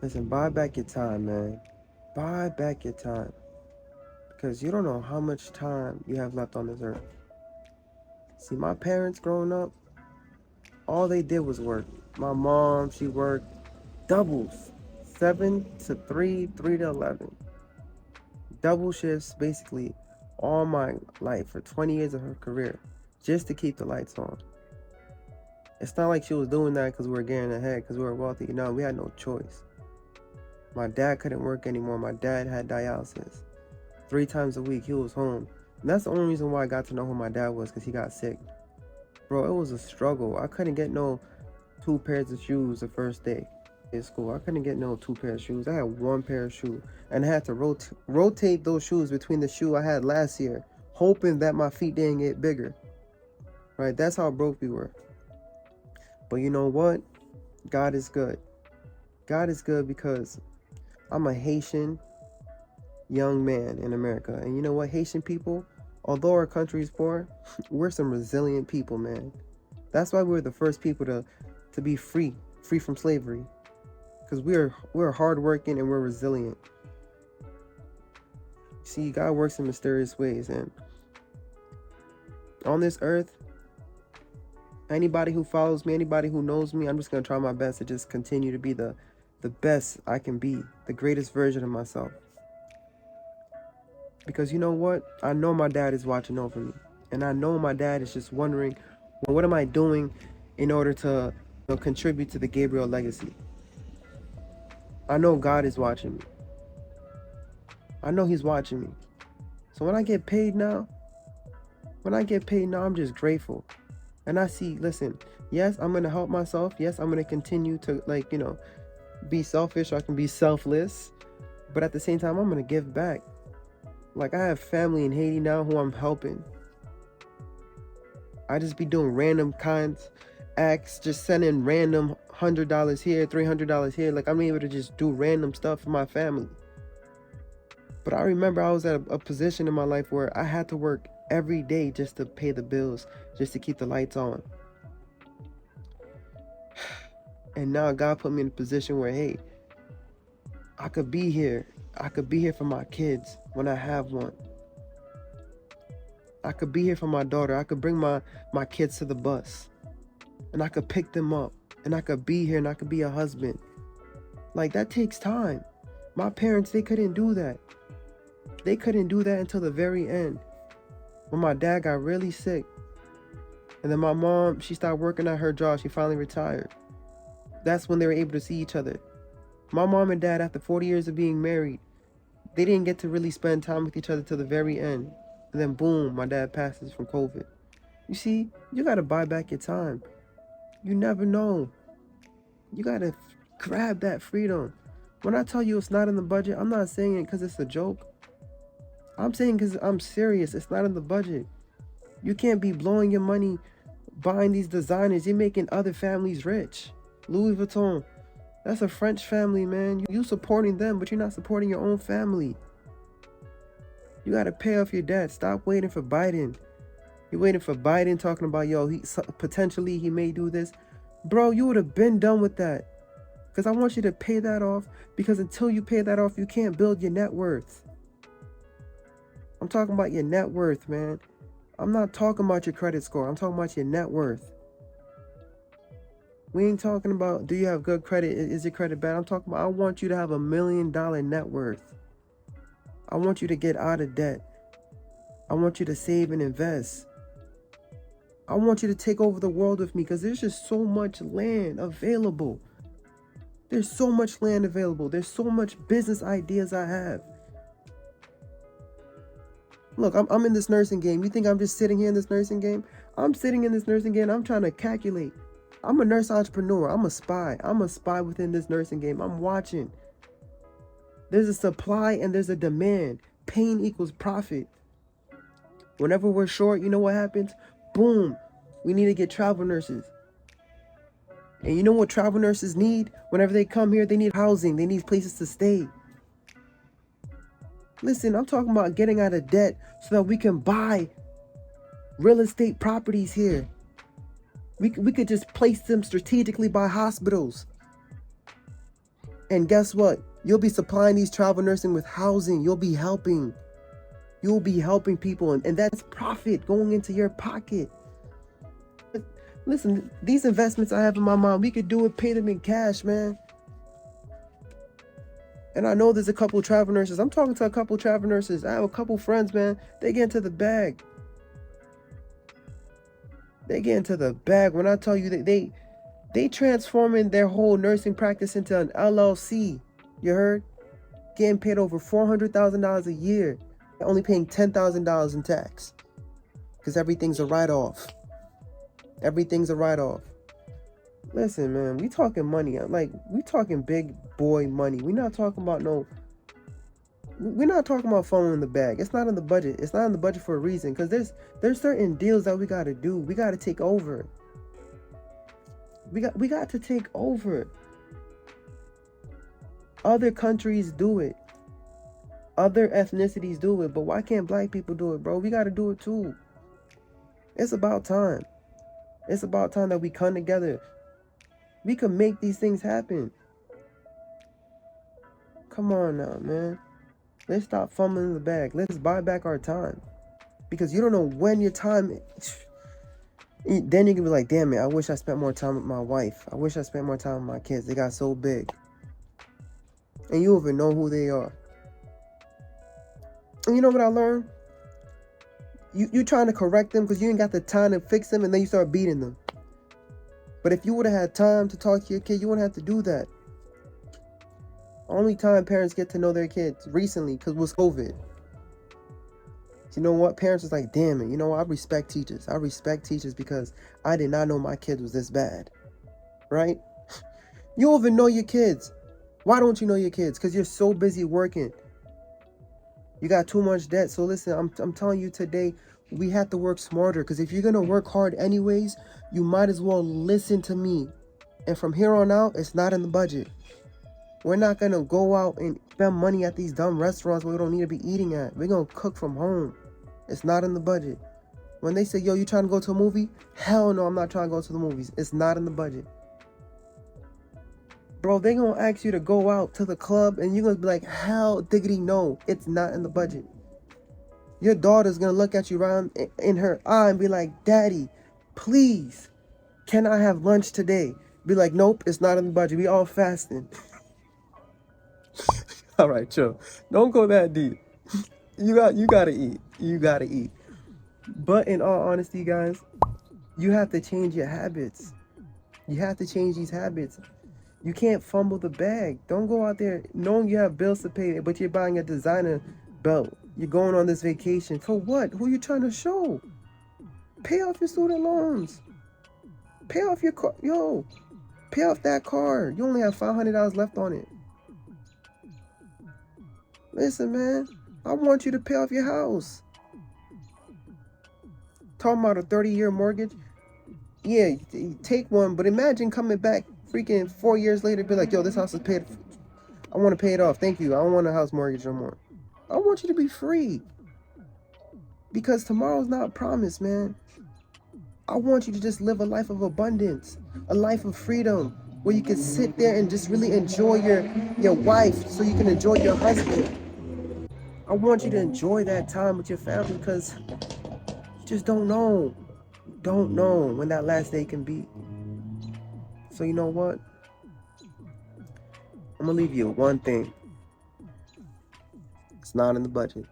Listen, buy back your time, man. Buy back your time. Because you don't know how much time you have left on this earth. See, my parents growing up, all they did was work. My mom, she worked doubles, 7 to 3, 3 to 11. Double shifts basically all my life for 20 years of her career just to keep the lights on. It's not like she was doing that because we were getting ahead, because we were wealthy. No, we had no choice. My dad couldn't work anymore. My dad had dialysis. 3 times a week, he was home. And that's the only reason why I got to know who my dad was, because he got sick. Bro, it was a struggle. I couldn't get no 2 pairs of shoes the first day in school. I couldn't get no 2 pairs of shoes. I had 1 pair of shoes. And I had to rotate those shoes between the shoe I had last year, hoping that my feet didn't get bigger. Right? That's how broke we were. But you know what? God is good. God is good because I'm a Haitian young man in America. And you know what? Haitian people, although our country is poor, we're some resilient people, man. That's why we're the first people to be free from slavery. Because we're hardworking and we're resilient. See, God works in mysterious ways. And on this earth, anybody who follows me, anybody who knows me, I'm just going to try my best to just continue to be the best I can be, the greatest version of myself. Because you know what? I know my dad is watching over me. And I know my dad is just wondering, well, what am I doing in order to contribute to the Gabriel legacy? I know God is watching me. I know he's watching me. So when I get paid now, I'm just grateful. And I see, listen, yes, I'm going to help myself. Yes, I'm going to continue to, be selfish. I can be selfless. But at the same time, I'm going to give back. Like, I have family in Haiti now who I'm helping. I just be doing random acts, just sending random $100 here, $300 here. Like, I'm able to just do random stuff for my family. But I remember I was at a position in my life where I had to work every day just to pay the bills, just to keep the lights on. And now God put me in a position where, hey, I could be here. I could be here for my kids when I have one. I could be here for my daughter. I could bring my kids to the bus. And I could pick them up. And I could be here and I could be a husband. Like, that takes time. My parents, they couldn't do that. They couldn't do that until the very end. When my dad got really sick. And then my mom, she started working at her job. She finally retired. That's when they were able to see each other. My mom and dad, after 40 years of being married, they didn't get to really spend time with each other till the very end. And then boom, my dad passes from COVID. You see, you got to buy back your time. You never know. You got to grab that freedom. When I tell you it's not in the budget, I'm not saying it because it's a joke. I'm saying because I'm serious. It's not in the budget. You can't be blowing your money buying these designers. You're making other families rich. Louis Vuitton. That's a French family, man. You supporting them, but you're not supporting your own family. You got to pay off your debt. Stop waiting for Biden. You're waiting for Biden talking about, potentially he may do this. Bro, you would have been done with that. Because I want you to pay that off. Because until you pay that off, you can't build your net worth. I'm talking about your net worth, man. I'm not talking about your credit score. I'm talking about your net worth. We ain't talking about, do you have good credit? Is your credit bad? I'm talking about, I want you to have $1 million net worth. I want you to get out of debt. I want you to save and invest. I want you to take over the world with me because there's just so much land available. There's so much land available. There's so much business ideas I have. Look, I'm in this nursing game. You think I'm just sitting here in this nursing game? I'm sitting in this nursing game. I'm trying to calculate. I'm a nurse entrepreneur. I'm a spy. I'm a spy within this nursing game. I'm watching. There's a supply and there's a demand. Pain equals profit. Whenever we're short, you know what happens? Boom. We need to get travel nurses. And you know what travel nurses need? Whenever they come here, they need housing. They need places to stay. Listen, I'm talking about getting out of debt so that we can buy real estate properties here. We could just place them strategically by hospitals. And guess what? You'll be supplying these travel nursing with housing. You'll be helping. You'll be helping people. And that's profit going into your pocket. Listen, these investments I have in my mom, we could do it, pay them in cash, man. And I know there's a couple travel nurses. I'm talking to a couple travel nurses. I have a couple friends, man. They get into the bag. They get into the bag. When I tell you that they transforming their whole nursing practice into an LLC. You heard? Getting paid over $400,000 a year. Only paying $10,000 in tax. Because everything's a write-off. Everything's a write-off. Listen, man, we talking money. Like, we talking big boy money. We're not talking about phone in the bag. It's not in the budget. It's not in the budget for a reason. Because there's certain deals that we got to do. We got to take over. We got to take over. Other countries do it. Other ethnicities do it. But why can't black people do it, bro? We got to do it too. It's about time. It's about time that we come together. We can make these things happen. Come on now, man. Let's stop fumbling the bag. Let's buy back our time. Because you don't know when your time... Then you can be like, damn it, I wish I spent more time with my wife. I wish I spent more time with my kids. They got so big. And you don't even know who they are. And you know what I learned? You trying to correct them because you ain't got the time to fix them, and then you start beating them. But if you would have had time to talk to your kid, you wouldn't have to do that. Only time parents get to know their kids recently because it was COVID. You know what? Parents was like, damn it, you know what? I respect teachers. I respect teachers because I did not know my kid was this bad. Right? You don't even know your kids. Why don't you know your kids? Because you're so busy working. You got too much debt. So listen, I'm telling you today, we have to work smarter. Because if you're going to work hard anyways, you might as well listen to me. And from here on out, it's not in the budget. We're not going to go out and spend money at these dumb restaurants where we don't need to be eating at. We're going to cook from home. It's not in the budget. When they say, yo, you trying to go to a movie? Hell no, I'm not trying to go to the movies. It's not in the budget. Bro, they gonna ask you to go out to the club and you're gonna be like, hell diggity no, it's not in the budget. Your daughter's gonna look at you around in her eye and be like, daddy, please, can I have lunch today? Be like, nope, it's not in the budget. We all fasting. All right, chill. Don't go that deep. You gotta eat. You gotta eat. But in all honesty, guys, you have to change your habits. You have to change these habits. You can't fumble the bag. Don't go out there knowing you have bills to pay, but you're buying a designer belt. You're going on this vacation. For what? Who are you trying to show? Pay off your student loans. Pay off your car. Yo, pay off that car. You only have $500 left on it. Listen, man, I want you to pay off your house. Talking about a 30-year mortgage. Yeah, take one, but imagine coming back freaking 4 years later, be like, yo, this house is paid. I want to pay it off. Thank you. I don't want a house mortgage no more. I want you to be free. Because tomorrow's not promised, man. I want you to just live a life of abundance, a life of freedom, where you can sit there and just really enjoy your wife so you can enjoy your husband. I want you to enjoy that time with your family because you just don't know. Don't know when that last day can be. So you know what? I'm going to leave you with one thing. It's not in the budget.